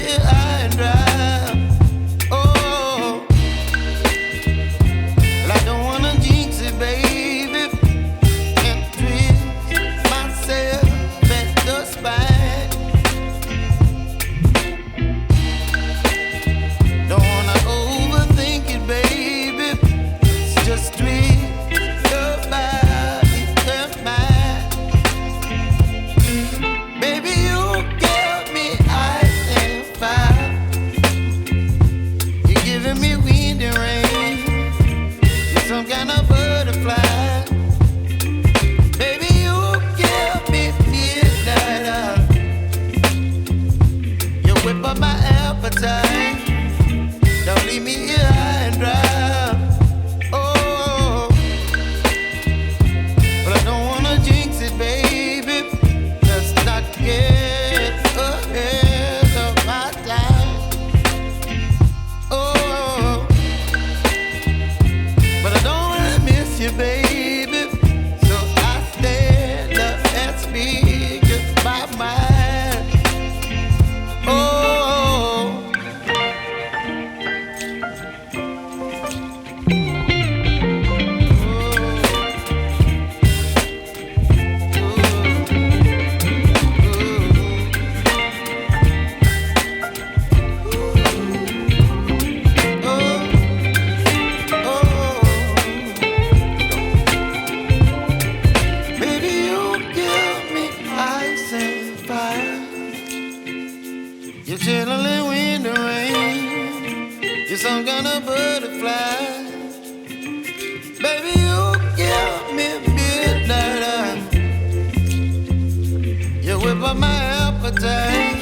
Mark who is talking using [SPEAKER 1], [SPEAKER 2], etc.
[SPEAKER 1] here high and dry. Oh, well, I don't wanna jinx it, baby, and twist myself at the spine. Don't wanna overthink it, baby. It's just twist your body and mine. Baby, you give me ice and fire. You're giving me wind and rain. You're some kind of butterfly. Baby, you give me midnight. You whip up my appetite. Don't leave me here high and dry. Oh, but I don't wanna jinx it, baby. Let's not get ahead of my time. Oh, but I don't wanna miss you, baby. So I stand up and speak my mind. Oh. Baby, you give me ice and fire. You're chilling wind and rain. You're some kind of butterfly. Baby, you give me midnight. You whip up my appetite.